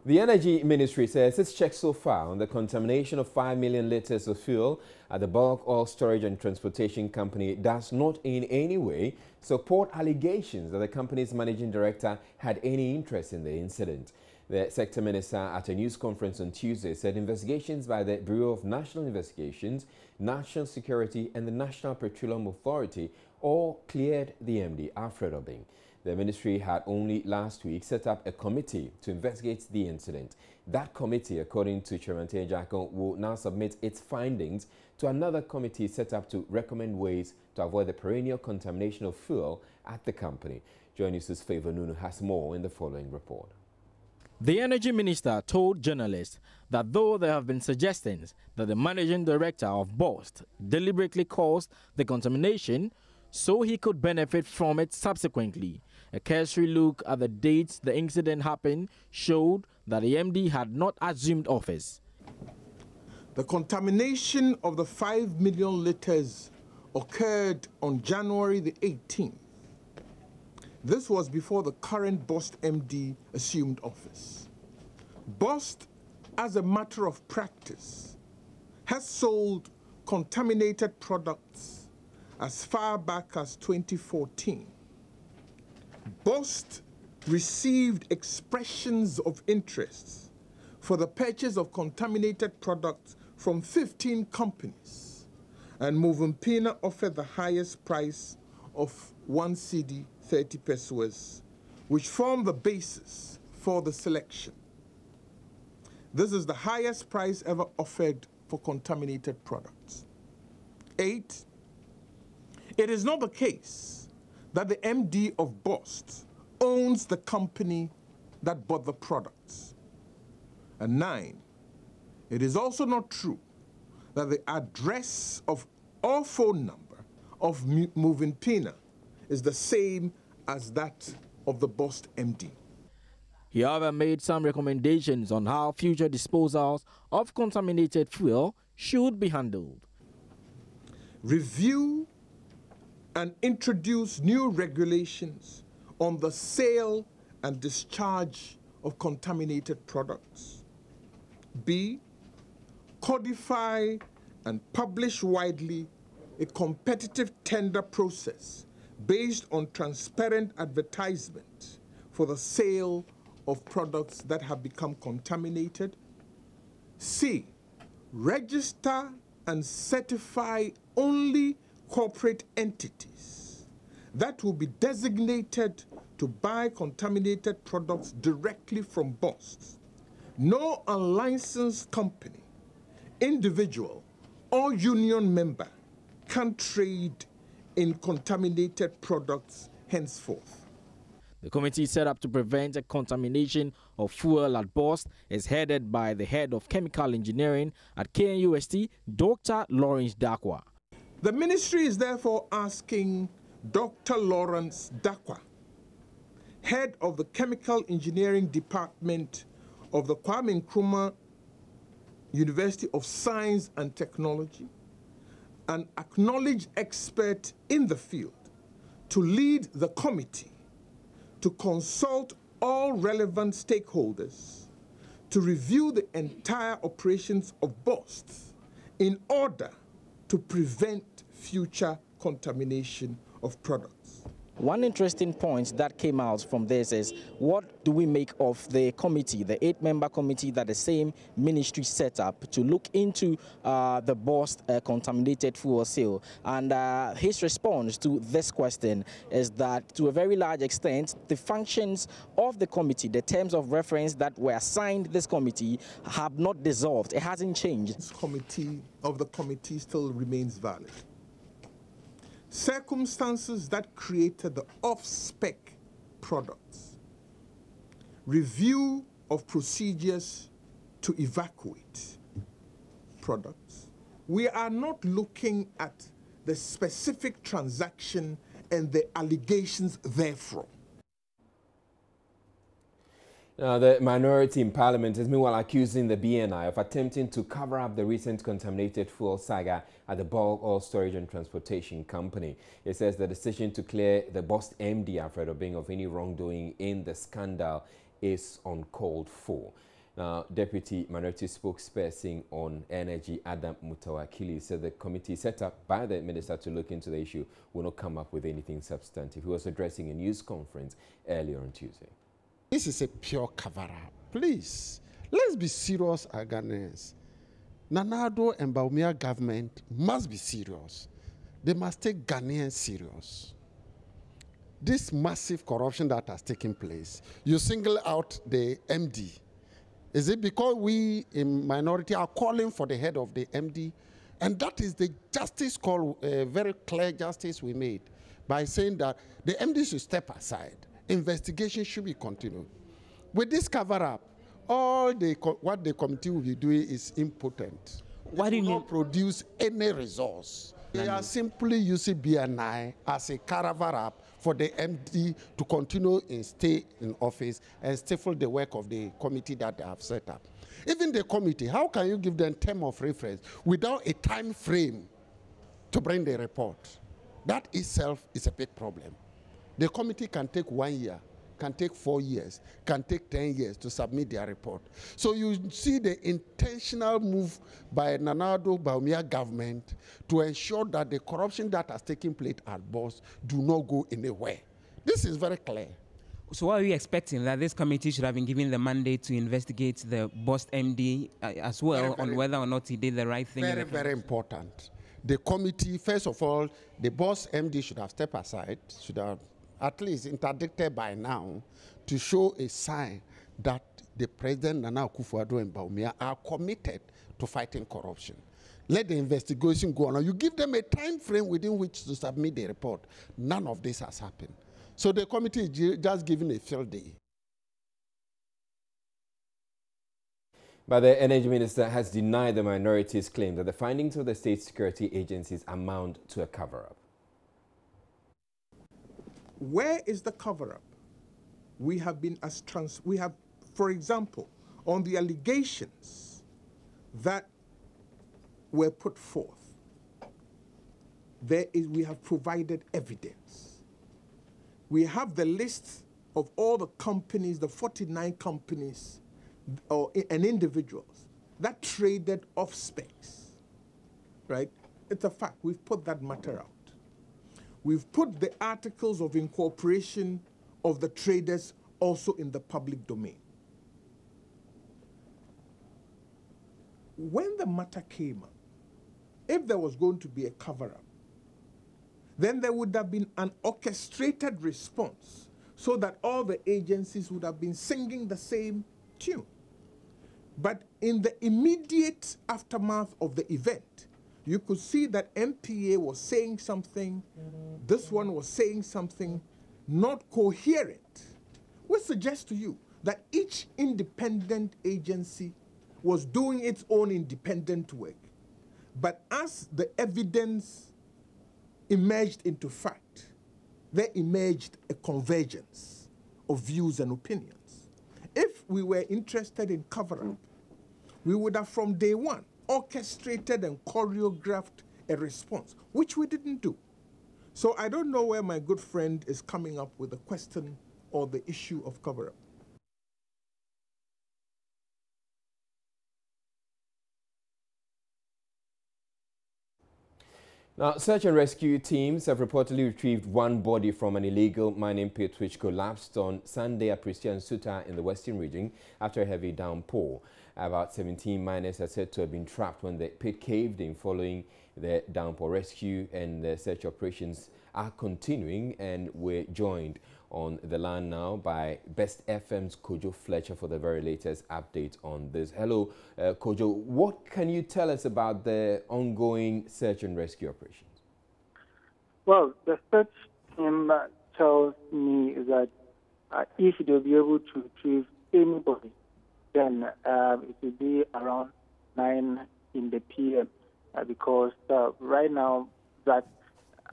The Energy Ministry says its checks so far on the contamination of 5 million litres of fuel at the bulk oil storage and transportation company does not in any way support allegations that the company's managing director had any interest in the incident. The sector minister at a news conference on Tuesday said investigations by the Bureau of National Investigations, National Security and the National Petroleum Authority all cleared the MD, Alfred Obeng. The ministry had only last week set up a committee to investigate the incident. That committee, according to Chairman Akua, will now submit its findings to another committee set up to recommend ways to avoid the perennial contamination of fuel at the company. Joy News' Favor Nunu has more in the following report. The Energy Minister told journalists that though there have been suggestions that the managing director of BOST deliberately caused the contamination so he could benefit from it subsequently, a cursory look at the dates the incident happened showed that the MD had not assumed office. The contamination of the 5 million litres occurred on January the 18th. This was before the current BOST MD assumed office. BOST, as a matter of practice, has sold contaminated products as far back as 2014. BOST received expressions of interest for the purchase of contaminated products from 15 companies, and Movumpina offered the highest price of 1 cedi 30 pesos, which formed the basis for the selection. This is the highest price ever offered for contaminated products. 8. It is not the case that the MD of BOST owns the company that bought the products. And 9, it is also not true that the address of or phone number of Movumpina is the same as that of the BOST MD. He, however, made some recommendations on how future disposals of contaminated fuel should be handled. Review and introduce new regulations on the sale and discharge of contaminated products. B, codify and publish widely a competitive tender process based on transparent advertisement for the sale of products that have become contaminated. C, register and certify only corporate entities that will be designated to buy contaminated products directly from BOST. No unlicensed company, individual, or union member can trade in contaminated products henceforth. The committee set up to prevent a contamination of fuel at BOST is headed by the head of chemical engineering at KNUST, Dr. Lawrence Dakwa. The ministry is therefore asking Dr. Lawrence Dakwa, head of the chemical engineering department of the Kwame Nkrumah University of Science and Technology, an acknowledged expert in the field, to lead the committee to consult all relevant stakeholders to review the entire operations of BOST in order to prevent future contamination of products. One interesting point that came out from this is, what do we make of the committee, the 8-member committee that the same ministry set up to look into the BOST contaminated fuel sale? And his response to this question is that, to a very large extent, the functions of the committee, the terms of reference that were assigned this committee, have not dissolved. It hasn't changed. This committee still remains valid. Circumstances that created the off-spec products, review of procedures to evacuate products. We are not looking at the specific transaction and the allegations therefrom. The minority in Parliament is meanwhile accusing the BNI of attempting to cover up the recent contaminated fuel saga at the bulk oil storage and transportation company. It says the decision to clear the BOST MD, Alfred Obeng, of any wrongdoing in the scandal is uncalled for. Now, Deputy Minority Spokesperson on Energy, Adam Mutawakili, said the committee set up by the minister to look into the issue will not come up with anything substantive. He was addressing a news conference earlier on Tuesday. This is a pure cover-up. Please, let's be serious, Ghanaians. Nanado and Bawumia government must be serious. They must take Ghanaians serious. This massive corruption that has taken place, you single out the MD. Is it because we in minority are calling for the head of the MD? And that is the justice call, very clear justice we made by saying that the MD should step aside. Investigation should be continued. With this cover-up, all what the committee will be doing is impotent. Why do you not produce any resource? They are simply using BNI as a cover-up for the MD to continue and stay in office and stifle the work of the committee that they have set up. Even the committee, how can you give them term of reference without a time frame to bring the report? That itself is a big problem. The committee can take 1 year, can take 4 years, can take 10 years to submit their report. So you see the intentional move by Nanado Bawumia government to ensure that the corruption that has taken place at BOSS do not go anywhere. This is very clear. So what are you expecting? That this committee should have been given the mandate to investigate the BOSS MD as well on whether or not he did the right thing? Very, very important. The committee, first of all, the BOSS MD should have stepped aside, should have at least interdicted by now to show a sign that the President Nana Koforidua and Bawumia are committed to fighting corruption. Let the investigation go on. You give them a time frame within which to submit the report. None of this has happened. So the committee is just given a field day. But the Energy Minister has denied the minority's claim that the findings of the state security agencies amount to a cover-up. Where is the cover-up? We have, for example, on the allegations that were put forth, we have provided evidence. We have the list of all the companies, the 49 companies and individuals that traded off specs, right? It's a fact. We've put that matter out. We've put the articles of incorporation of the traders also in the public domain. When the matter came up, if there was going to be a cover-up, then there would have been an orchestrated response so that all the agencies would have been singing the same tune. But in the immediate aftermath of the event, you could see that MPA was saying something, this one was saying something, not coherent. We suggest to you that each independent agency was doing its own independent work. But as the evidence emerged into fact, there emerged a convergence of views and opinions. If we were interested in cover-up, we would have from day one orchestrated and choreographed a response, which we didn't do. So I don't know where my good friend is coming up with the question or the issue of cover-up. Now, search and rescue teams have reportedly retrieved one body from an illegal mining pit which collapsed on Sunday at Christian Suta in the Western region after a heavy downpour. About 17 miners are said to have been trapped when the pit caved in following the downpour. Rescue and the search operations are continuing, and we're joined on the line now by Best FM's Kojo Fletcher for the very latest update on this. Hello, Kojo. What can you tell us about the ongoing search and rescue operations? Well, the search team tells me that if they'll be able to retrieve anybody, then it will be around 9 in the PM because right now that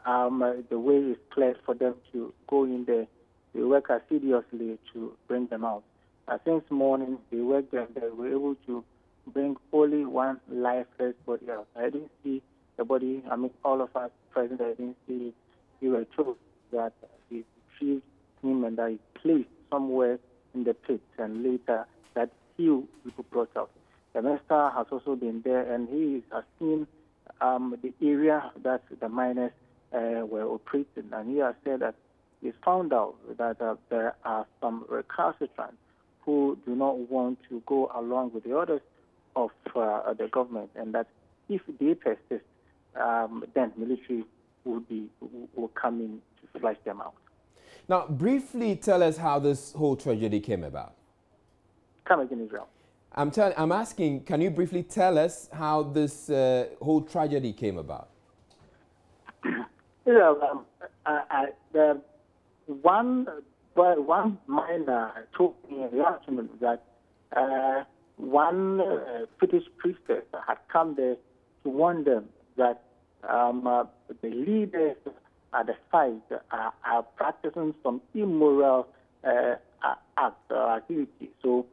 the way is clear for them to go in there. They work assiduously to bring them out. Since morning, they worked and they were able to bring only one lifeless body out. I didn't see the body. I mean, all of us present, I didn't see it. We were told that they retrieved him and I placed somewhere in the pit, and later that few people brought out. The minister has also been there, and he has seen the area that the miners were operating, and he has said that he's found out that there are some recalcitrants who do not want to go along with the orders of the government, and that if they persist, then military will come in to flush them out. Now, briefly tell us how this whole tragedy came about. Come again, Israel. I'm asking, can you briefly tell us how this whole tragedy came about? One miner told me in the afternoon that one British priestess had come there to warn them that the leaders at the site are practicing some immoral activity. So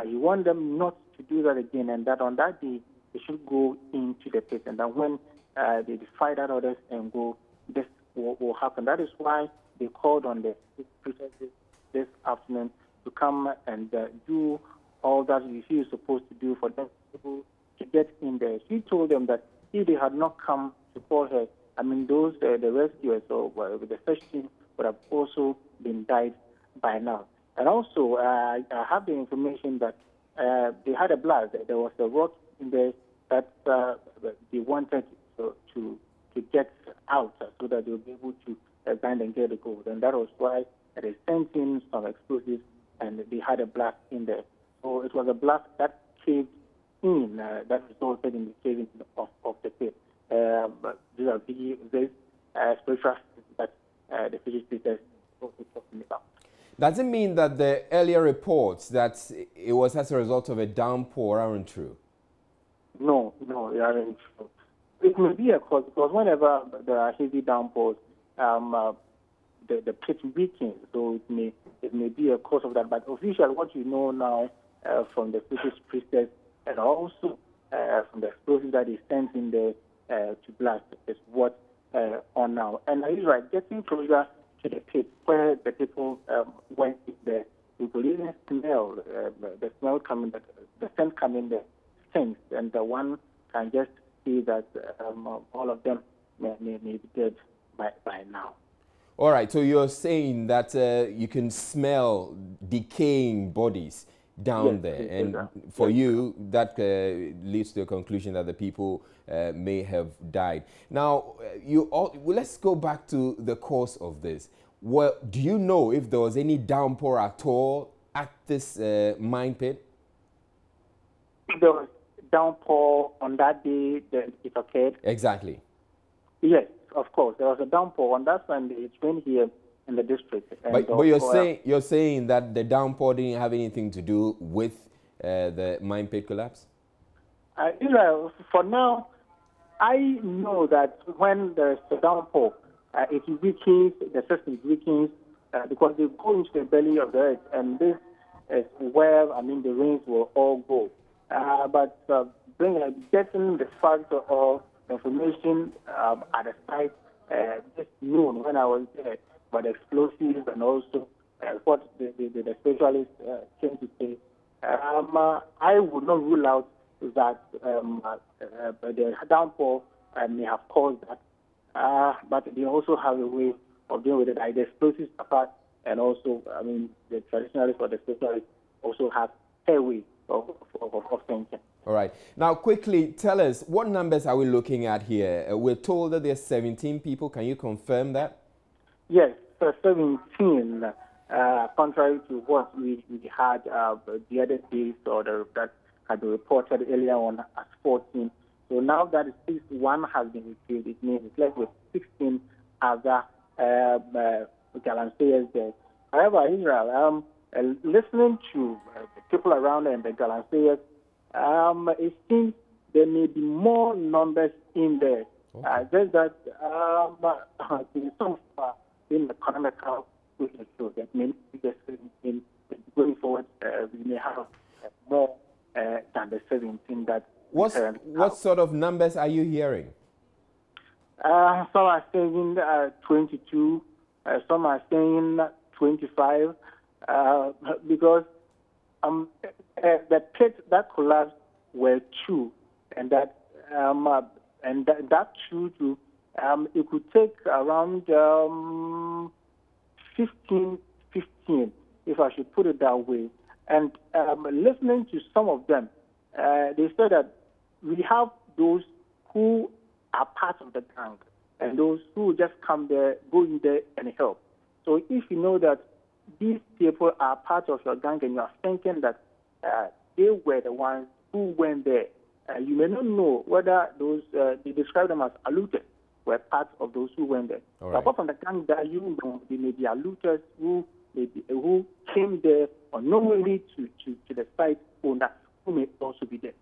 he warned them not to do that again, and that on that day they should go into the pit, and that when they defy that orders and go, this will happen. That is why they called on the priestesses this afternoon to come and do all that he is supposed to do for them to get in there. She told them that if they had not come to call her, I mean, those the rescuers or the search team would have also been died by now. And also, I have the information that they had a blast. There was a rock in there that they wanted to get out so that they would be able to bind and get the gold. And that was why they sent in some explosives and they had a blast in there. So it was a blast that caved in, that resulted in the caving of the pit. But these are the spiritual that the physics teachers also talking about. Does it mean that the earlier reports that it was as a result of a downpour aren't true? No, they aren't true. It may be a cause, because whenever there are heavy downpours, the pit weakens, so it may be a cause of that. But officially, what you know now from the British priestess and also from the explosives that is sent in there to blast is what on now. And he's right, getting closer to the pit where the people went in there, we could even smell the smell coming, the scent coming there stinks, and the one can just see that all of them may be dead by now. All right, so you're saying that you can smell decaying bodies down there, and for you, that leads to a conclusion that the people may have died. Now, let's go back to the cause of this. Well, do you know if there was any downpour at all at this mine pit? There was downpour on that day that it occurred. Exactly. Yes, of course. There was a downpour on that Sunday. It's been here in the district. But you're saying that the downpour didn't have anything to do with the mine pit collapse? For now, I know that when there's a downpour, it weakens, the system weakens because they go into the belly of the earth, and this is where, the rains will all go. But getting the fact of information at the site just noon when I was there, but explosives and also what the specialists came to say, I would not rule out that the downpour may have caused that, but they also have a way of dealing with it. The explosives apart, and also, the traditionalists or the specialists also have a way of thinking. All right. Now, quickly, tell us, what numbers are we looking at here? We're told that there's 17 people. Can you confirm that? Yes, 17, contrary to what we had the other days, or that had been reported earlier on as 14. So now that at least one has been retrieved, it means it's left with 16 other galanseyers there. However, Israel, listening to the people around and the galanseyers, it seems there may be more numbers in there. Okay. Just that some in economical issues that may in going forward we may have more than the 17 that. What sort of numbers are you hearing? Some are saying 22, some are saying 25, because the pits that collapsed were two, and that two too, it could take around 15, if I should put it that way. And listening to some of them, they said that we have those who are part of the gang and those who just come there, go in there and help. So if you know that these people are part of your gang and you are thinking that they were the ones who went there, you may not know whether those, they describe them as looters, were part of those who went there. Right. So apart from the gang that you know, they may be looters who came there unknowingly to the site owner who may also be there.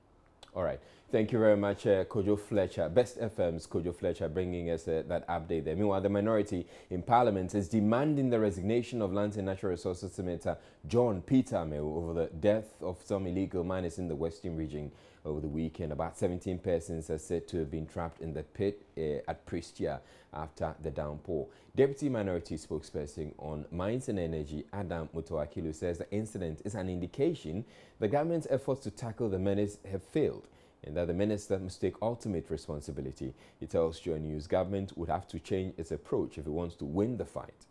All right. Thank you very much, Kojo Fletcher. Best FM's Kojo Fletcher bringing us that update there. Meanwhile, the minority in Parliament is demanding the resignation of Lands and Natural Resources Senator John Peter Amewu over the death of some illegal miners in the Western region over the weekend. About 17 persons are said to have been trapped in the pit at Prestia after the downpour. Deputy Minority spokesperson on Mines and Energy, Adam Mutowakilu, says the incident is an indication the government's efforts to tackle the menace have failed, and that the minister must take ultimate responsibility. He tells Joy News government would have to change its approach if it wants to win the fight.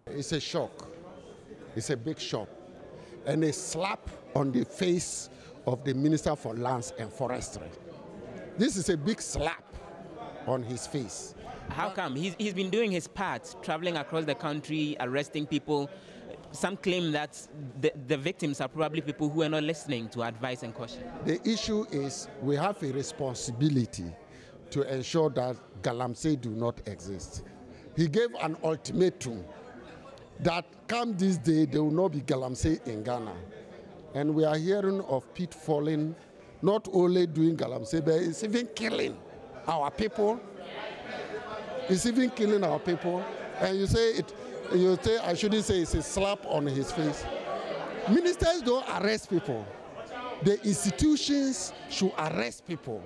It's a shock. It's a big shock. And a slap on the face of the Minister for Lands and Forestry. This is a big slap on his face. How come? He's been doing his part, traveling across the country, arresting people. Some claim that the victims are probably people who are not listening to advice and caution. The issue is we have a responsibility to ensure that galamsey do not exist. He gave an ultimatum that come this day there will not be galamsey in Ghana. And we are hearing of pit falling, not only doing galamsey, but it's even killing our people. It's even killing our people. And you say I shouldn't say it's a slap on his face. Ministers don't arrest people. The institutions should arrest people.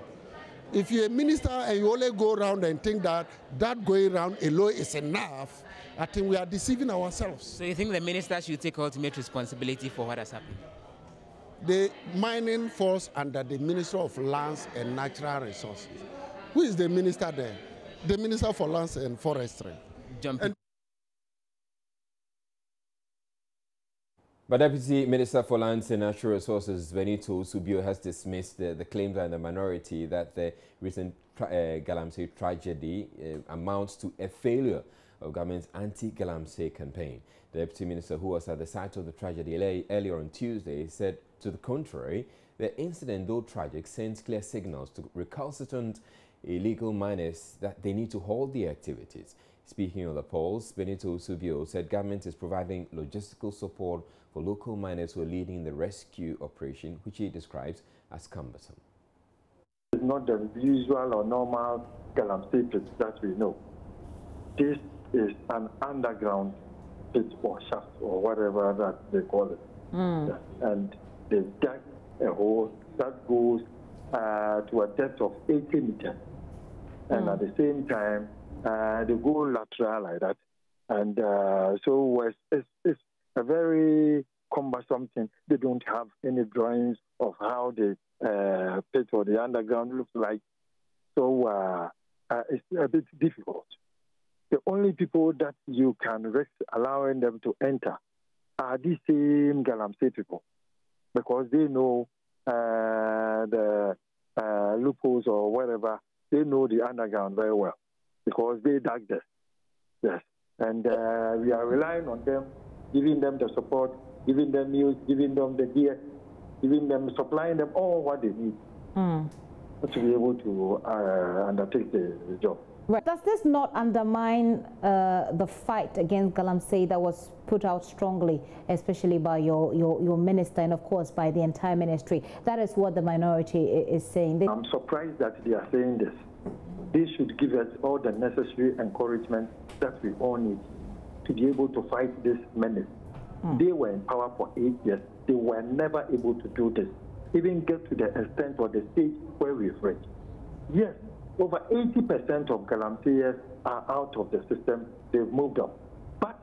If you're a minister and you only go around and think that going around alone is enough, I think we are deceiving ourselves. So you think the minister should take ultimate responsibility for what has happened? The mining falls under the Minister of Lands and Natural Resources. Who is the minister there? The Minister for Lands and Forestry. But Deputy Minister for Lands and Natural Resources Benito Subio has dismissed the claims by the minority that the recent galamsey tragedy amounts to a failure of government's anti-galamsey campaign. The Deputy Minister, who was at the site of the tragedy earlier on Tuesday, said to the contrary, the incident, though tragic, sends clear signals to recalcitrant illegal miners that they need to halt the activities. Speaking on the polls, Benito Subio said government is providing logistical support for local miners who are leading the rescue operation, which he describes as cumbersome. It's not the usual or normal galamsey pit that we know. This is an underground pit or shaft or whatever that they call it. And they've dug a hole that goes to a depth of 80 meters. And at the same time, they go lateral like that. And so it's a very cumbersome thing. They don't have any drawings of how the pit or the underground looks like. So it's a bit difficult. The only people that you can risk allowing them to enter are these same galamsey people, because they know the loopholes or whatever. They know the underground very well because they dug this. Yes. And we are relying on them, giving them the support, giving them news, giving them the gear, giving them, supplying them all what they need to be able to undertake the job. Right. Does this not undermine the fight against galamsey that was put out strongly, especially by your minister and, of course, by the entire ministry? That is what the minority is saying. I'm surprised that they are saying this. They should give us all the necessary encouragement that we all need to be able to fight this menace. They were in power for 8 years. They were never able to do this, even get to the extent or the stage where we've reached. Yes, over 80% of galamseyers are out of the system. They've moved on. But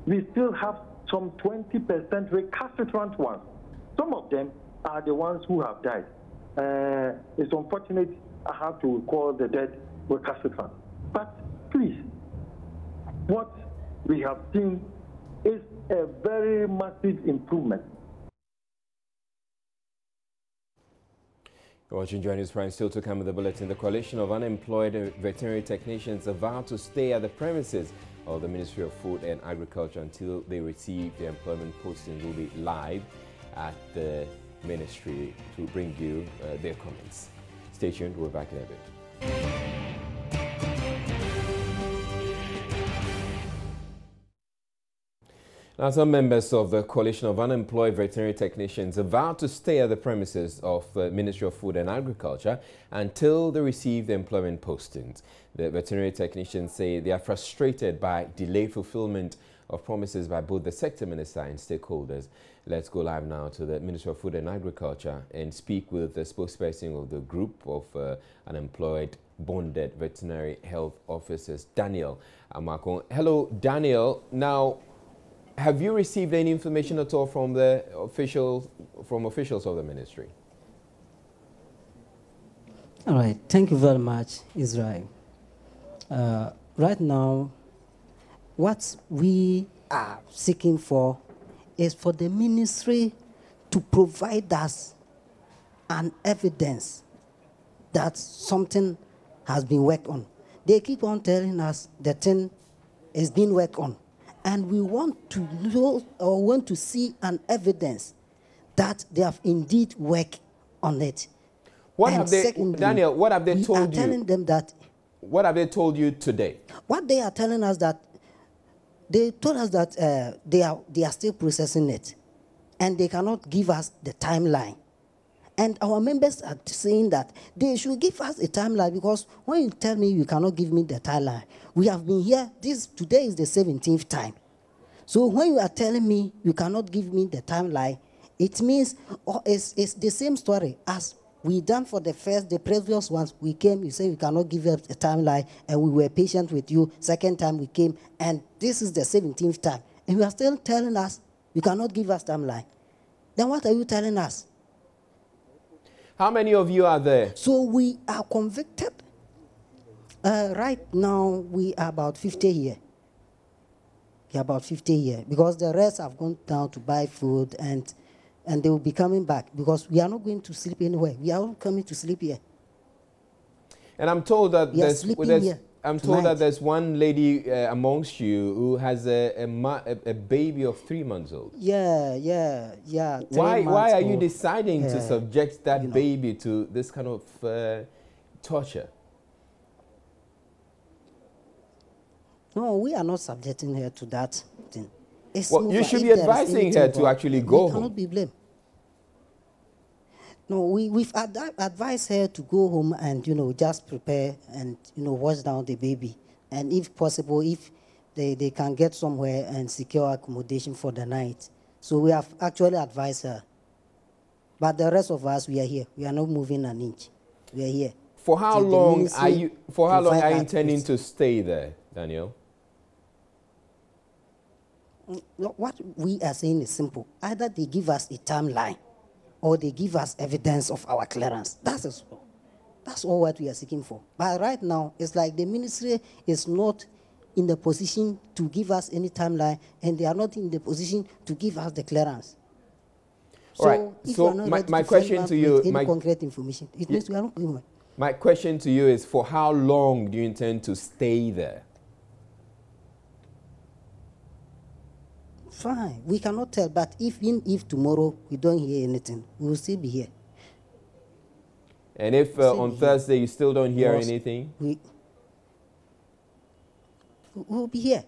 we still have some 20% recalcitrant ones. Some of them are the ones who have died. It's unfortunate I have to call the dead recalcitrant. But please, what we have seen is a very massive improvement. Watching Journey's Prime, still to come with the bulletin. The coalition of unemployed veterinary technicians are vowed to stay at the premises of the Ministry of Food and Agriculture until they receive their employment postings. Will be live at the ministry to bring you their comments. Stay tuned, we're back in a bit. Now, some members of the coalition of unemployed veterinary technicians are vowed to stay at the premises of the Ministry of Food and Agriculture until they receive their employment postings. The veterinary technicians say they are frustrated by delayed fulfillment of promises by both the sector minister and stakeholders. Let's go live now to the Ministry of Food and Agriculture and speak with the spokesperson of the group of unemployed bonded veterinary health officers, Daniel Amako. Hello, Daniel. Now, have you received any information at all from the officials of the ministry? All right, thank you very much, Israel. Right now, what we are seeking for is for the ministry to provide us an evidence that something has been worked on. They keep on telling us the thing is being worked on. And we want to know or want to see an evidence that they have indeed worked on it. What have they, Daniel, what have they told you? Telling them that. What have they told you today? What they are telling us that, they told us that they are still processing it. And they cannot give us the timeline. And our members are saying that they should give us a timeline, because when you tell me you cannot give me the timeline, we have been here, today is the 17th time. So when you are telling me you cannot give me the timeline, it means it's the same story as we done for the previous ones. We came, you say you cannot give us a timeline, and we were patient with you. Second time we came, and this is the 17th time. And you are still telling us you cannot give us timeline. Then what are you telling us? How many of you are there? So we are convicted. Right now, we are about 50 here. We are about 50 here, because the rest have gone down to buy food, and they will be coming back, because we are not going to sleep anywhere. We are all coming to sleep here. And I'm told that there's one lady amongst you who has a baby of 3 months old. Yeah. Why are you deciding to subject that baby to this kind of torture? No, we are not subjecting her to that thing. Well, you should be advising her to actually go home. We cannot be blamed. No, we've advised her to go home and, just prepare and, wash down the baby. And if possible, if they can get somewhere and secure accommodation for the night. So we have actually advised her. But the rest of us, we are here. We are not moving an inch. We are here. For how long are you intending to stay there, Daniel? What we are saying is simple. Either they give us a timeline, or they give us evidence of our clearance. That's all what we are seeking for. But right now, it's like the ministry is not in the position to give us any timeline, and they are not in the position to give us the clearance. All right. So my question to you, concrete information, it means we are not going. My question to you is, for how long do you intend to stay there? Fine, we cannot tell, but if tomorrow we don't hear anything, we will still be here. And if on Thursday you still don't hear anything? We'll be here.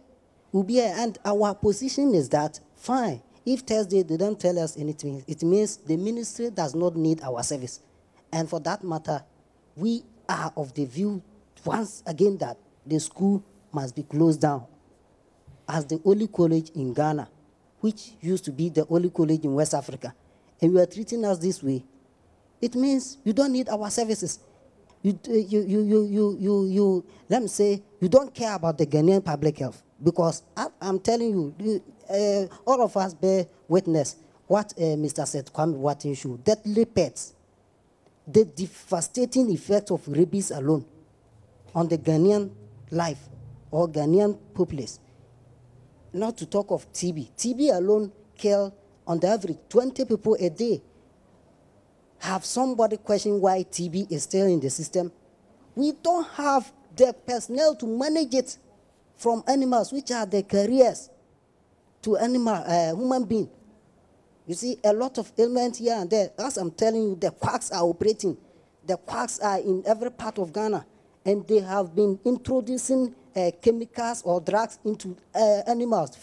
We'll be here, and our position is that, fine, if Thursday they don't tell us anything, it means the ministry does not need our service. And for that matter, we are of the view, once again, that the school must be closed down as the only college in Ghana, which used to be the only college in West Africa, and you are treating us this way. It means you don't need our services. Let me say, you don't care about the Ghanaian public health, because I'm telling you, all of us bear witness what Mr. Seth Kwame Watin showed. Deadly pets, the devastating effect of rabies alone on the Ghanaian life or Ghanaian populace. Not to talk of TB. TB alone kills, on the average, 20 people a day. Have somebody question why TB is still in the system? We don't have the personnel to manage it from animals, which are the carriers, to human being. You see, a lot of ailments here and there. As I'm telling you, the quacks are operating. The quacks are in every part of Ghana, and they have been introducing chemicals or drugs into animals,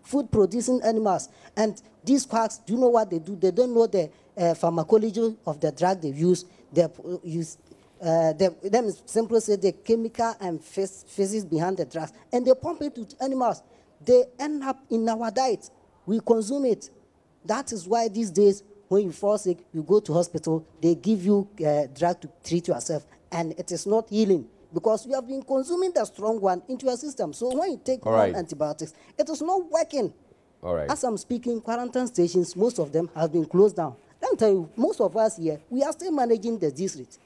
food-producing animals. And these quacks, do you know what they do? They don't know the pharmacology of the drug they use. They use them simply say the chemical and physics behind the drugs, and they pump it to animals. They end up in our diet. We consume it. That is why these days, when you fall sick, you go to hospital, they give you drug to treat yourself, and it is not healing because you have been consuming the strong one into your system. So when you take one antibiotics, it is not working. All right. As I'm speaking, quarantine stations, most of them have been closed down. Let me tell you, most of us here, we are still managing the district.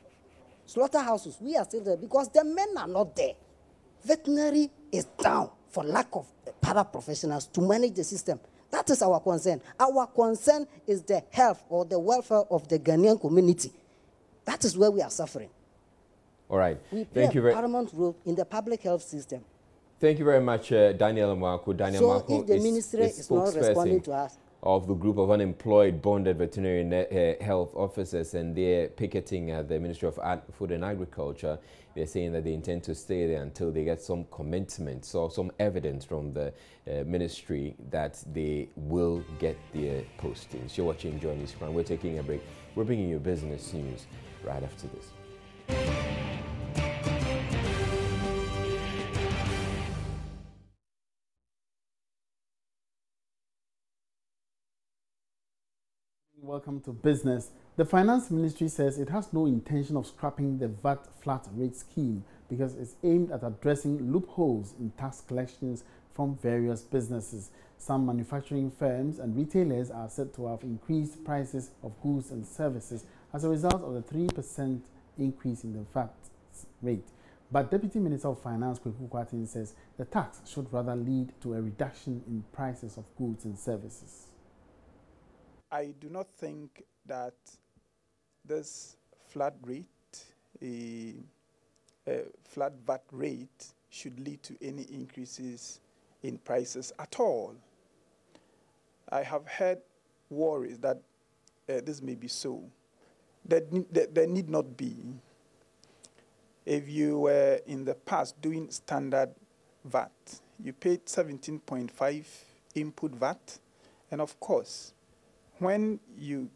Slaughterhouses, we are still there because the men are not there. Veterinary is down for lack of paraprofessionals to manage the system. That is our concern. Our concern is the health or the welfare of the Ghanaian community. That is where we are suffering. All right. We play a paramount role in the public health system. Thank you very much, Daniel Mwaku. Daniel Mwaku, if the ministry is not responding to us, of the group of unemployed bonded veterinary health officers, and they're picketing at the Ministry of Food and Agriculture. They're saying that they intend to stay there until they get some commitment or some evidence from the ministry that they will get their postings. You're watching Joy News Prime. We're taking a break. We're bringing you business news right after this. Welcome to business. The Finance Ministry says it has no intention of scrapping the VAT flat rate scheme because it's aimed at addressing loopholes in tax collections from various businesses. Some manufacturing firms and retailers are said to have increased prices of goods and services as a result of the 3% increase in the VAT rate. But Deputy Minister of Finance, Koforidua, says the tax should rather lead to a reduction in prices of goods and services. I do not think that this flat rate, a flat VAT rate, should lead to any increases in prices at all. I have heard worries that this may be so. There need not be. If you were in the past doing standard VAT, you paid 17.5 input VAT, and of course, when you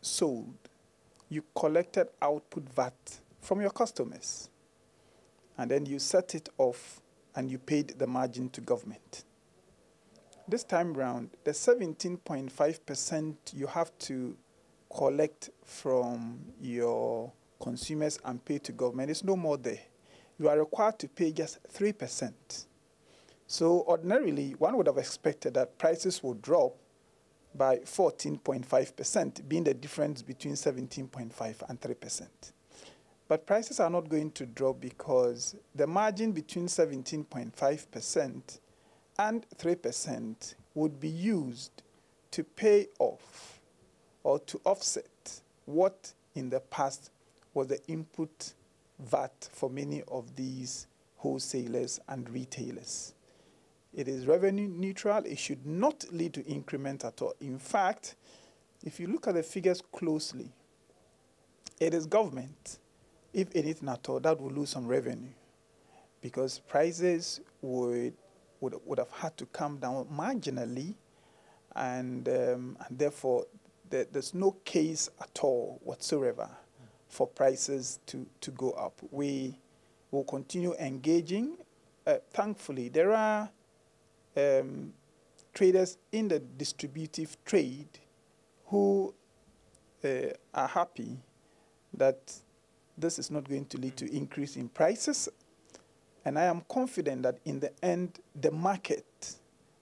sold, you collected output VAT from your customers, and then you set it off and you paid the margin to government. This time round, the 17.5% you have to collect from your consumers and pay to government is no more there. You are required to pay just 3%. So ordinarily, one would have expected that prices would drop by 14.5%, being the difference between 17.5 and 3%. But prices are not going to drop because the margin between 17.5% and 3% would be used to pay off or to offset what in the past was the input VAT for many of these wholesalers and retailers. It is revenue neutral. It should not lead to increment at all. In fact, if you look at the figures closely, it is government, if anything at all, that will lose some revenue because prices would have had to come down marginally, and therefore there's no case at all whatsoever for prices to go up. We will continue engaging. Thankfully, there are traders in the distributive trade who are happy that this is not going to lead to increase in prices. And I am confident that in the end, the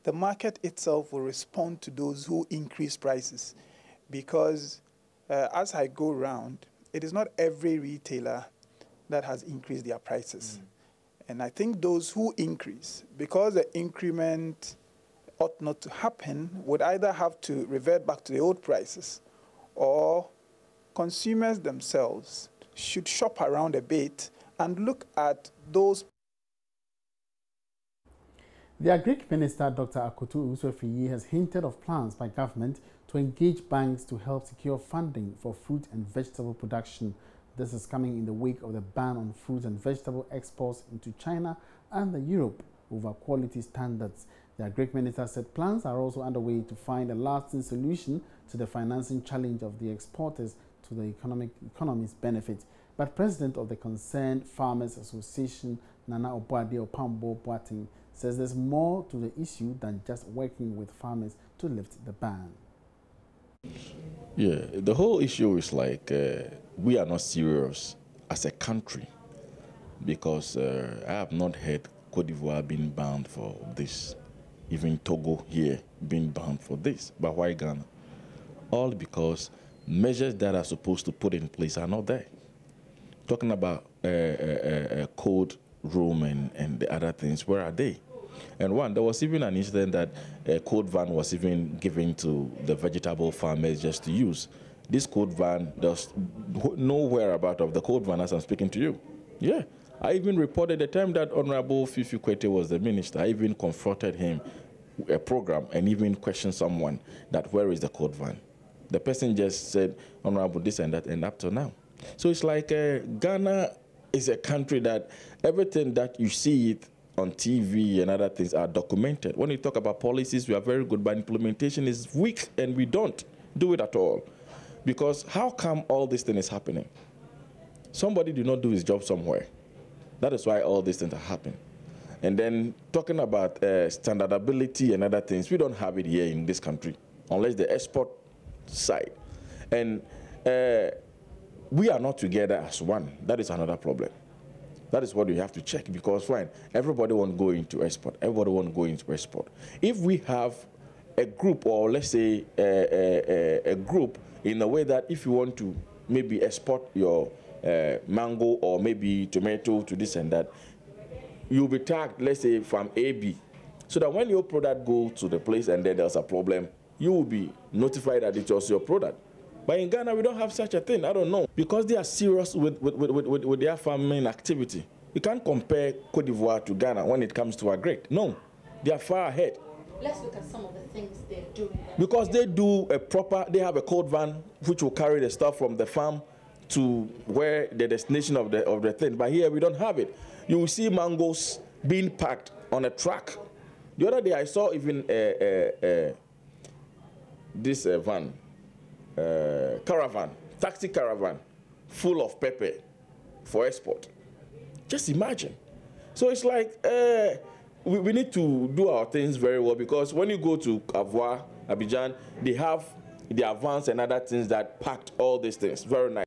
the market itself will respond to those who increase prices, because as I go around, it is not every retailer that has increased their prices. And I think those who increase, because the increment ought not to happen, would either have to revert back to the old prices, or consumers themselves should shop around a bit and look at those. The Agric Minister, Dr. Akua, has hinted of plans by government to engage banks to help secure funding for fruit and vegetable production. This is coming in the wake of the ban on fruit and vegetable exports into China and Europe over quality standards. The Agric Minister said plans are also underway to find a lasting solution to the financing challenge of the exporters to the economy's benefit. But President of the Concerned Farmers Association, Nana Obuade Opambo Boating, says there's more to the issue than just working with farmers to lift the ban. Yeah, the whole issue is like we are not serious as a country, because I have not heard Cote d'Ivoire being banned for this, even Togo here being banned for this. But why Ghana? All because measures that are supposed to put in place are not there. Talking about cold room and the other things, where are they? And one, there was even an incident that a cold van was even given to the vegetable farmers just to use. This cold van, there's no whereabout of the cold van as I'm speaking to you. Yeah, I even reported the time that Honorable Fifi Kwete was the minister. I even confronted him a program and even questioned someone that where is the cold van? The person just said, Honorable, this and that, and up to now. So it's like Ghana is a country that everything that you see it on TV and other things are documented. When you talk about policies, we are very good, but implementation is weak, and we don't do it at all. Because how come all this thing is happening? Somebody did not do his job somewhere. That is why all these things are happening. And then talking about standardability and other things, we don't have it here in this country, unless the export side. And we are not together as one. That is another problem. That is what we have to check, because fine, everybody won't go into export. Everybody won't go into export. If we have a group, or let's say a group, in a way that if you want to maybe export your mango or maybe tomato to this and that, you'll be tagged, let's say, from AB, so that when your product goes to the place and then there's a problem, you will be notified that it was your product. But in Ghana, we don't have such a thing. I don't know. Because they are serious with their farming activity. You can't compare Cote d'Ivoire to Ghana when it comes to agric. No, they are far ahead. Let's look at some of the things they're doing. Because they do they have a cold van which will carry the stuff from the farm to where the destination of the thing. But here we don't have it. You will see mangoes being packed on a truck. The other day I saw even this van. Caravan, taxi caravan, full of pepper for export. Just imagine. So it's like we need to do our things very well, because when you go to Akua, Abidjan, they have the vans and other things that packed all these things. Very nice.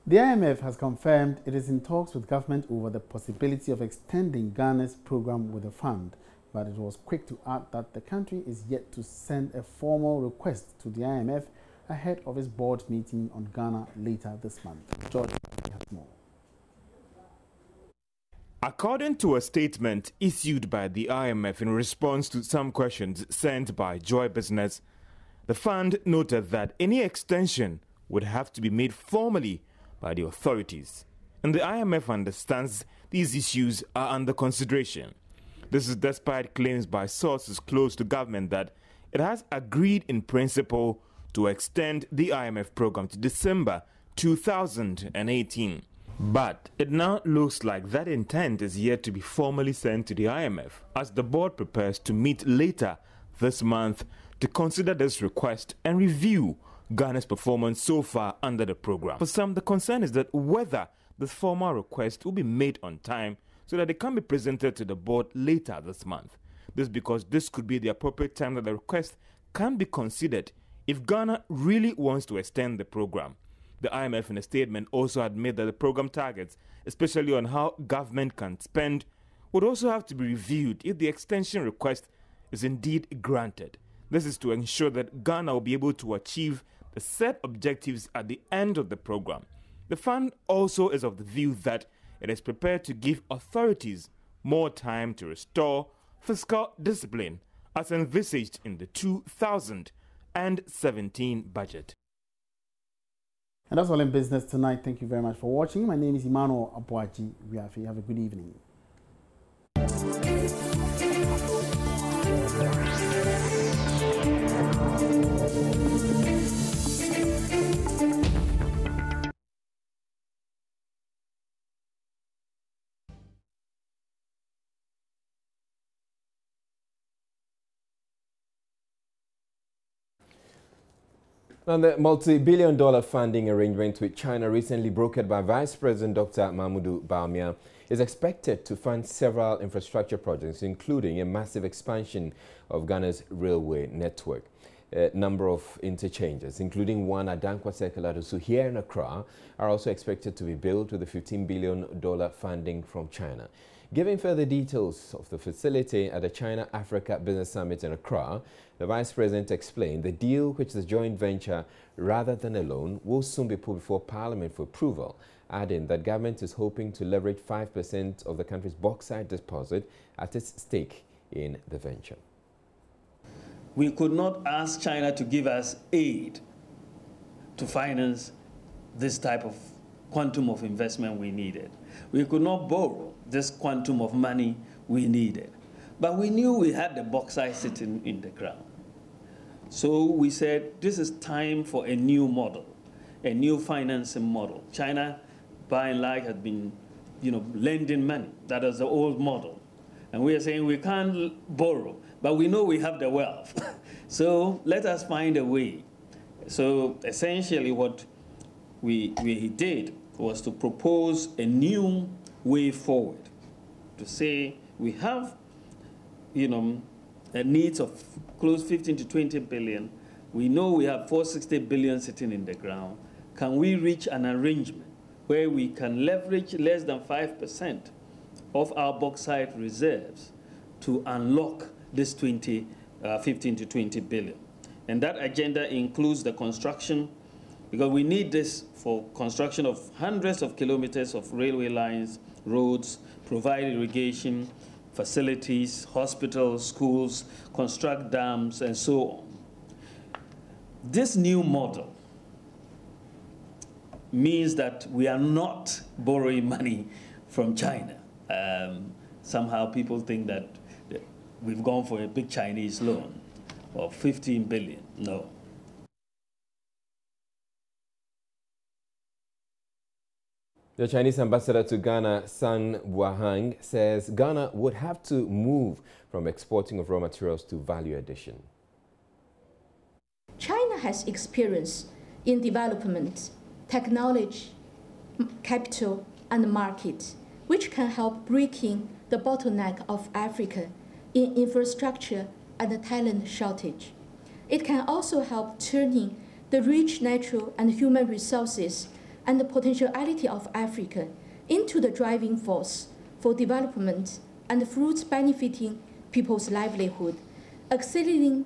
The IMF has confirmed it is in talks with government over the possibility of extending Ghana's program with the fund, but it was quick to add that the country is yet to send a formal request to the IMF ahead of its board meeting on Ghana later this month. George has more. According to a statement issued by the IMF in response to some questions sent by Joy Business, the fund noted that any extension would have to be made formally by the authorities, and the IMF understands these issues are under consideration. This is despite claims by sources close to government that it has agreed in principle to extend the IMF program to December 2018. But it now looks like that intent is yet to be formally sent to the IMF, as the board prepares to meet later this month to consider this request and review Ghana's performance so far under the program. For some, the concern is that whether this formal request will be made on time so that it can be presented to the board later this month. This because this could be the appropriate time that the request can be considered if Ghana really wants to extend the program. The IMF in a statement also admitted that the program targets, especially on how government can spend, would also have to be reviewed if the extension request is indeed granted. This is to ensure that Ghana will be able to achieve the set objectives at the end of the program. The fund also is of the view that it is prepared to give authorities more time to restore fiscal discipline as envisaged in the 2017 budget. And that's all in business tonight. Thank you very much for watching. My name is Emmanuel Abuaji. Have a good evening. Now, the multi-billion-dollar funding arrangement with China recently brokered by Vice President Dr Mahamudu Bawumia is expected to fund several infrastructure projects, including a massive expansion of Ghana's railway network. A number of interchanges, including one at Dankwa Circular here in Accra, are also expected to be built with a $15 billion funding from China. Giving further details of the facility at the China-Africa Business Summit in Accra, the Vice President explained the deal, which is a joint venture rather than a loan, will soon be put before Parliament for approval, adding that government is hoping to leverage 5% of the country's bauxite deposit at its stake in the venture. We could not ask China to give us aid to finance this type of quantum of investment we needed. We could not borrow this quantum of money we needed. But we knew we had the bauxite sitting in the ground. So we said, this is time for a new model, a new financing model. China, by and large, had been lending money. That is the old model. And we are saying we can't borrow, but we know we have the wealth. So let us find a way. So essentially what we did was to propose a new way forward, to say we have a needs of close 15 to 20 billion. We know we have 460 billion sitting in the ground. Can we reach an arrangement where we can leverage less than 5% of our bauxite reserves to unlock this 15 to 20 billion? And that agenda includes the construction, because we need this for construction of hundreds of kilometers of railway lines, roads, provide irrigation, facilities, hospitals, schools, construct dams, and so on. This new model means that we are not borrowing money from China. Somehow people think that we've gone for a big Chinese loan of 15 billion. No. The Chinese ambassador to Ghana, San Buahang, says Ghana would have to move from exporting of raw materials to value addition. China has experience in development, technology, capital, and market, which can help breaking the bottleneck of Africa in infrastructure and talent shortage. It can also help turning the rich natural and human resources and the potentiality of Africa into the driving force for development and fruits benefiting people's livelihood, accelerating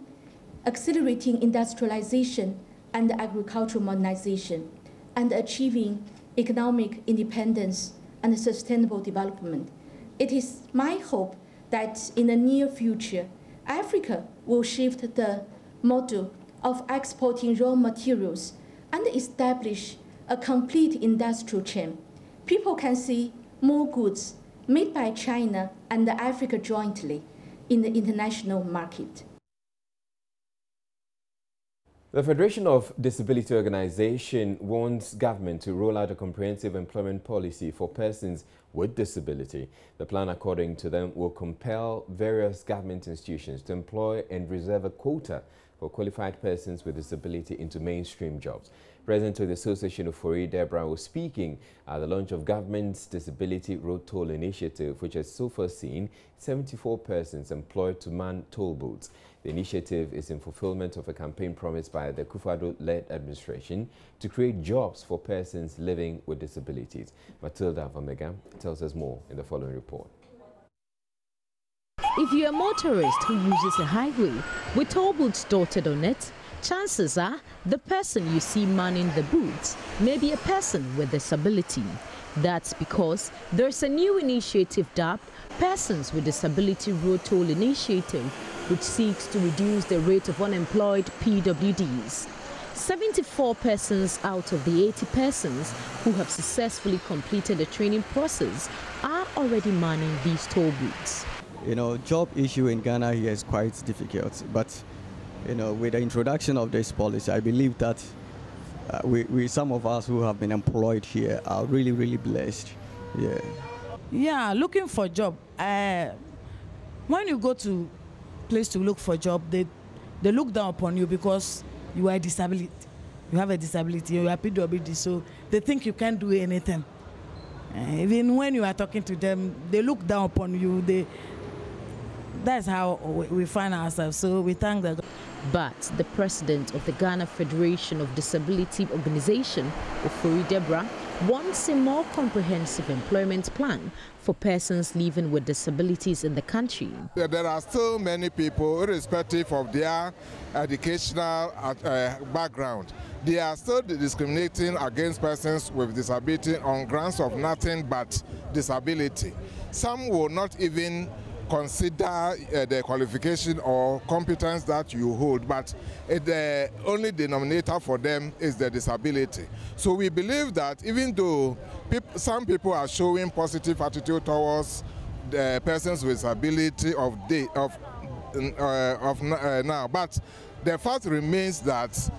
industrialization and agricultural modernization, and achieving economic independence and sustainable development. It is my hope that in the near future, Africa will shift the model of exporting raw materials and establish a complete industrial chain. People can see more goods made by China and Africa jointly in the international market. The Federation of Disability Organization wants government to roll out a comprehensive employment policy for persons with disability. The plan, according to them, will compel various government institutions to employ and reserve a quota for qualified persons with disability into mainstream jobs. President of the Association of Koforidua was speaking at the launch of government's Disability Road Toll Initiative, which has so far seen 74 persons employed to man toll booths. The initiative is in fulfillment of a campaign promised by the Koforidua-led administration to create jobs for persons living with disabilities. Matilda Vamega tells us more in the following report. If you're a motorist who uses a highway with toll booths dotted on it, chances are the person you see manning the booths may be a person with disability. That's because there's a new initiative dubbed Persons with Disability Road Toll Initiative, which seeks to reduce the rate of unemployed PWDs. 74 persons out of the 80 persons who have successfully completed the training process are already manning these toll booths. You know, job issue in Ghana here is quite difficult, but you know, with the introduction of this policy, I believe that we some of us who have been employed here are really, really blessed. Yeah, looking for a job. When you go to place to look for a job, they look down upon you because you are a disability. You have a disability, you are PWD, so they think you can't do anything. Even when you are talking to them, they look down upon you. That's how we find ourselves, so we thank the government. But the president of the Ghana Federation of Disability Organization, Koforidua, wants a more comprehensive employment plan for persons living with disabilities in the country. There are still many people, irrespective of their educational background, they are still discriminating against persons with disability on grounds of nothing but disability. Some will not even consider the qualification or competence that you hold, but the only denominator for them is the disability. So we believe that even though some people are showing positive attitude towards the persons with disability now, but the fact remains that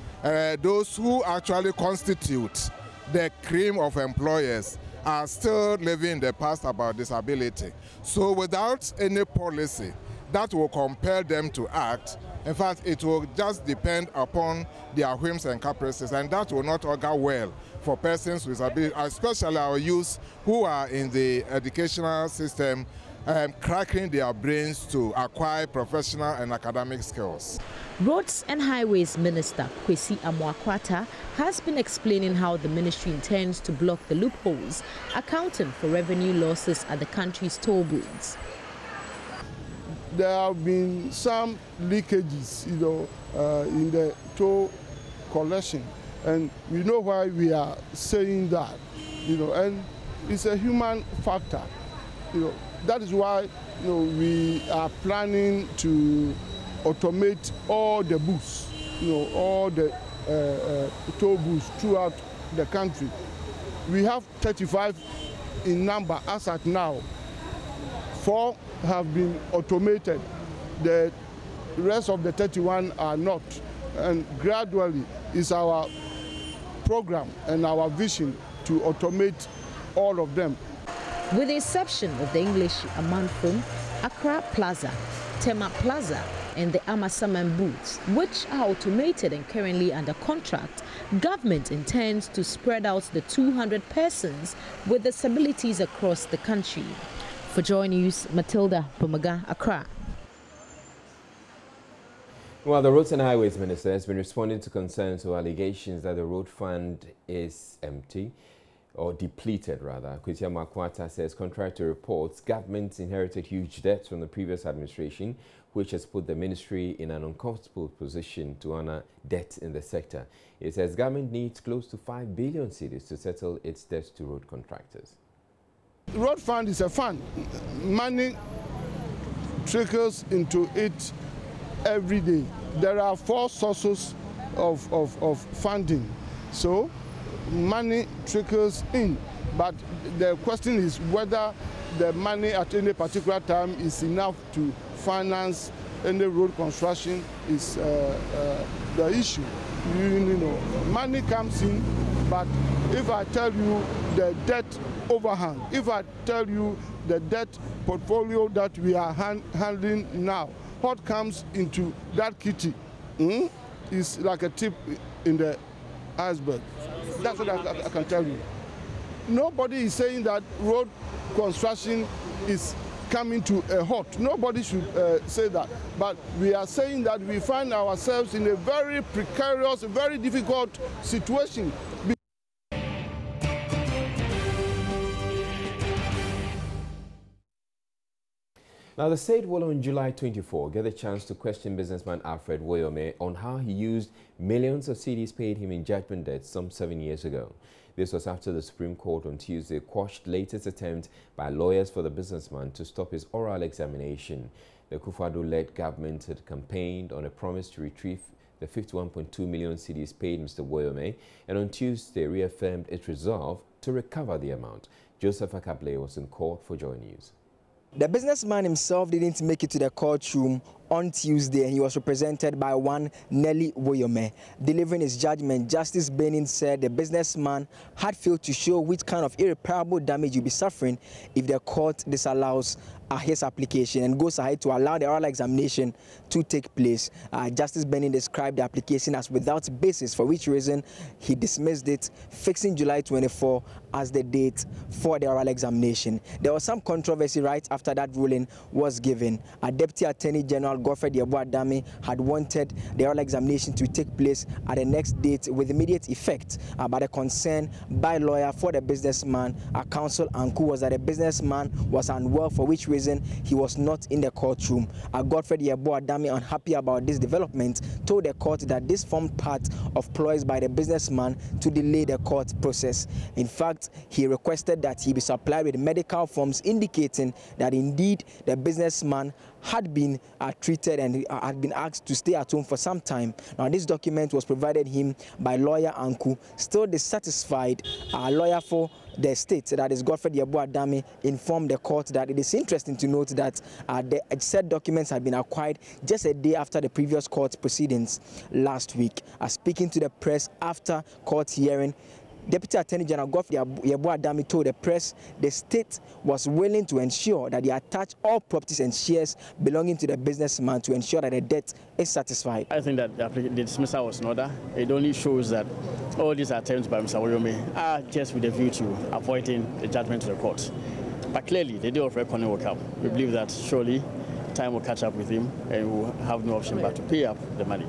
those who actually constitute the cream of employers are still living in the past about disability. So without any policy that will compel them to act, in fact, it will just depend upon their whims and caprices, and that will not augur well for persons with disability, especially our youth who are in the educational system, cracking their brains to acquire professional and academic skills. Roads and Highways Minister Kwesi Amoakwata has been explaining how the ministry intends to block the loopholes, accounting for revenue losses at the country's toll booths. There have been some leakages, in the toll collection, and we know why we are saying that, and it's a human factor, That is why we are planning to automate all the booths, all the toll booths throughout the country. We have 35 in number as at now. 4 have been automated. The rest of the 31 are not. And gradually is our program and our vision to automate all of them. With the exception of the English Amanfum, Accra Plaza, Tema Plaza, and the Amasaman booths, which are automated and currently under contract, government intends to spread out the 200 persons with disabilities across the country. For Joy News, Matilda Pomaga, Accra. Well, the Roads and Highways Minister has been responding to concerns or allegations that the road fund is empty, or depleted rather. Kwesi Amoakwata says, contrary to reports, government inherited huge debts from the previous administration, which has put the ministry in an uncomfortable position to honor debt in the sector. It says government needs close to 5 billion cedis to settle its debts to road contractors. Road fund is a fund. Money trickles into it every day. There are 4 sources of funding. So money trickles in, but the question is whether the money at any particular time is enough to finance any road construction is the issue. Money comes in, but if I tell you the debt overhang, if I tell you the debt portfolio that we are handling now, what comes into that kitty is like a tip in the iceberg. That's what I can tell you. Nobody is saying that road construction is coming to a halt. Nobody should say that. But we are saying that we find ourselves in a very precarious, very difficult situation. Now, the state will on July 24 get a chance to question businessman Alfred Woyome on how he used millions of cedis paid him in judgment debts some 7 years ago. This was after the Supreme Court on Tuesday quashed latest attempt by lawyers for the businessman to stop his oral examination. The Koforidua-led government had campaigned on a promise to retrieve the 51.2 million cedis paid Mr. Woyome, and on Tuesday reaffirmed its resolve to recover the amount. Joseph Akable was in court for Joy News. The businessman himself didn't make it to the courtroom on Tuesday, and he was represented by one Nelly Woyome. Delivering his judgment, Justice Benin said the businessman had failed to show which kind of irreparable damage he'll be suffering if the court disallows his application and goes ahead to allow the oral examination to take place. Justice Benin described the application as without basis, for which reason he dismissed it, fixing July 24 as the date for the oral examination. There was some controversy right after that ruling was given. Deputy Attorney General Koforidua had wanted the oral examination to take place at the next date with immediate effect, but the concern by lawyer for the businessman, counsel Akua, was that the businessman was unwell, for which reason he was not in the courtroom. Koforidua, unhappy about this development, told the court that this formed part of ploys by the businessman to delay the court process. In fact, he requested that he be supplied with medical forms indicating that indeed the businessman had been treated and had been asked to stay at home for some time. Now, this document was provided him by lawyer Akua. Still dissatisfied, lawyer for the state, that is Koforidua, informed the court that it is interesting to note that the said documents had been acquired just a day after the previous court proceedings last week. Speaking to the press after court hearing, Deputy Attorney General Koforidua told the press the state was willing to ensure that they attach all properties and shares belonging to the businessman to ensure that the debt is satisfied. I think that the dismissal was in order. It only shows that all these attempts by Mr. Woyome are just with a view to avoiding the judgment to the court. But clearly, the day of reckoning will come. We believe that surely time will catch up with him and we will have no option but to pay up the money.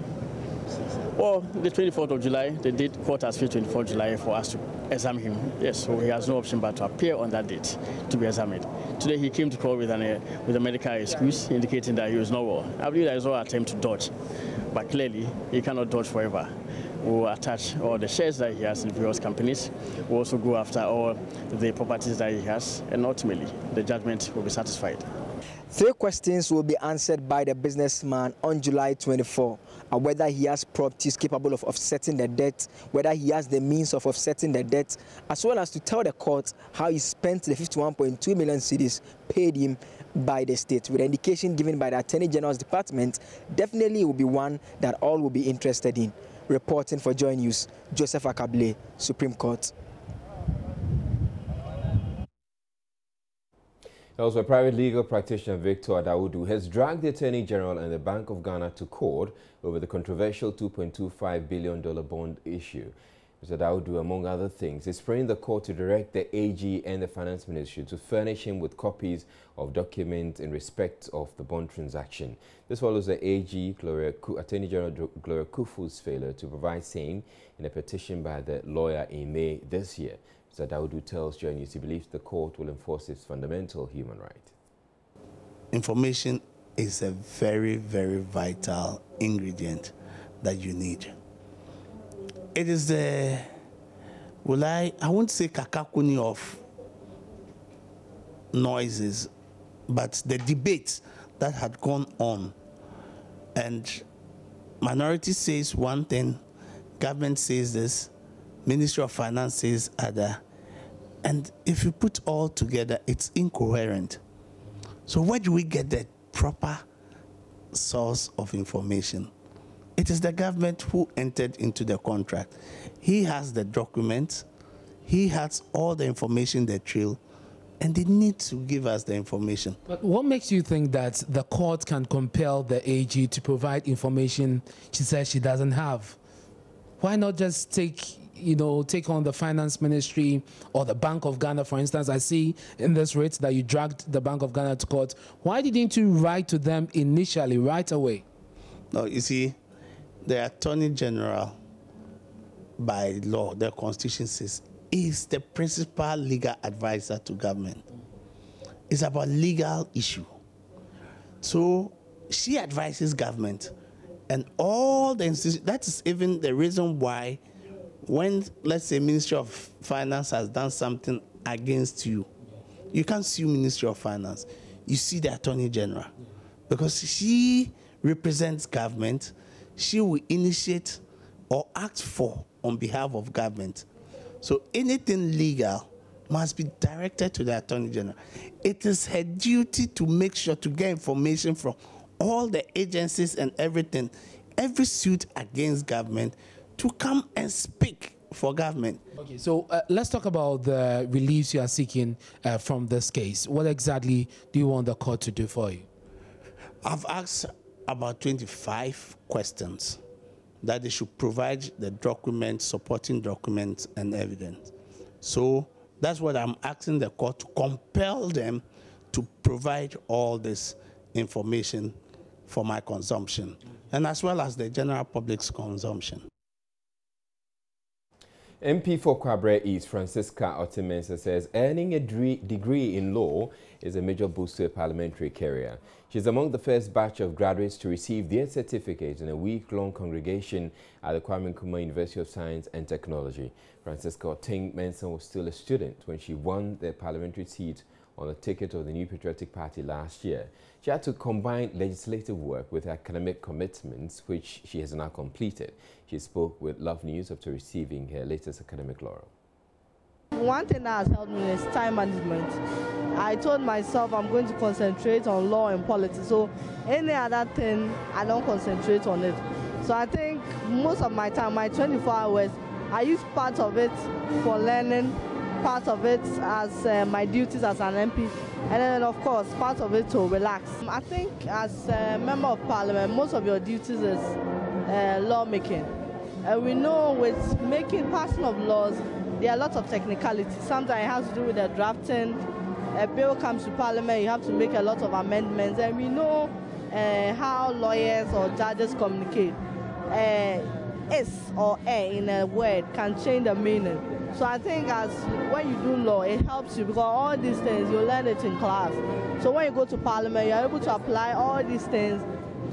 Well, the 24th of July, the date court has fixed 24th July for us to examine him. Yes, so he has no option but to appear on that date to be examined. Today he came to court with a medical excuse indicating that he was not well. I believe there is no attempt to dodge, but clearly he cannot dodge forever. We will attach all the shares that he has in various companies. We will also go after all the properties that he has, and ultimately the judgment will be satisfied. 3 questions will be answered by the businessman on July 24. Whether he has properties capable of offsetting the debt, whether he has the means of offsetting the debt, as well as to tell the court how he spent the 51.2 million cedis paid him by the state. With the indication given by the Attorney General's Department, definitely will be one that all will be interested in. Reporting for Joy News, Joseph Akable, Supreme Court. Also, private legal practitioner Victor Adaudu has dragged the Attorney General and the Bank of Ghana to court over the controversial $2.25 billion bond issue. Mr. Adaudu, among other things, is praying the court to direct the AG and the Finance Ministry to furnish him with copies of documents in respect of the bond transaction. This follows the AG, Attorney General Gloria Kufuor's failure to provide same in a petition by the lawyer in May this year. Mr. Adaudu tells Joy News he believes the court will enforce its fundamental human right. Information is a very, very vital ingredient that you need. It is the, I won't say kakakuni of noises, but the debate that had gone on. And minority says one thing, government says this, Ministry of Finance says other. And if you put all together, it's incoherent. So where do we get the proper source of information? It is the government who entered into the contract. He has the documents, he has all the information they trail, and they need to give us the information. But what makes you think that the court can compel the AG to provide information she says she doesn't have? Why not just take on the Finance Ministry or the Bank of Ghana, for instance? I see in this writ that you dragged the Bank of Ghana to court. Why didn't you write to them initially, right away? No, you see, the Attorney General, by law, the Constitution says, is the principal legal advisor to government. It's about legal issue. So she advises government and all the institutions. That is even the reason why when, let's say, Ministry of Finance has done something against you, you can't sue Ministry of Finance. You see the Attorney General. Because she represents government, she will initiate or act for on behalf of government. So anything legal must be directed to the Attorney General. It is her duty to make sure to get information from all the agencies and everything, every suit against government, to come and speak for government. Okay, so let's talk about the reliefs you are seeking from this case. What exactly do you want the court to do for you? I've asked about 25 questions that they should provide the documents, supporting documents and evidence. So that's what I'm asking the court to compel them to provide all this information for my consumption, and as well as the general public's consumption. MP for Kwabre East, Francisca Otimensa, says earning a degree in law is a major boost to a parliamentary career. She's among the first batch of graduates to receive their certificate in a week-long congregation at the Kwame Nkrumah University of Science and Technology. Francisca Otimensa was still a student when she won the parliamentary seat on the ticket of the New Patriotic Party last year. She had to combine legislative work with academic commitments, which she has now completed. She spoke with Love News after receiving her latest academic laurel. One thing that has helped me is time management. I told myself I'm going to concentrate on law and politics, so any other thing, I don't concentrate on it. So I think most of my time, my 24 hours, I use part of it for learning, part of it as my duties as an MP, and then of course part of it to relax. I think as a member of parliament, most of your duties is lawmaking. We know with passing of laws, there are lots of technicalities. Sometimes it has to do with the drafting. A bill comes to parliament, you have to make a lot of amendments, and we know how lawyers or judges communicate. S or A in a word can change the meaning. So I think as when you do law, it helps you because all these things, you learn it in class. So when you go to parliament, you're able to apply all these things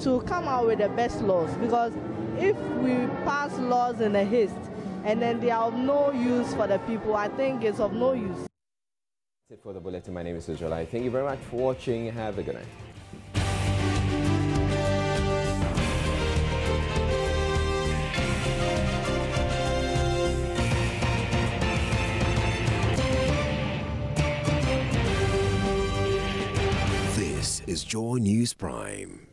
to come out with the best laws. Because if we pass laws in a haste and then they are of no use for the people, I think it's of no use. That's it for the bulletin. My name is Ujolai. Thank you very much for watching. Have a good night. This is Joy News Prime.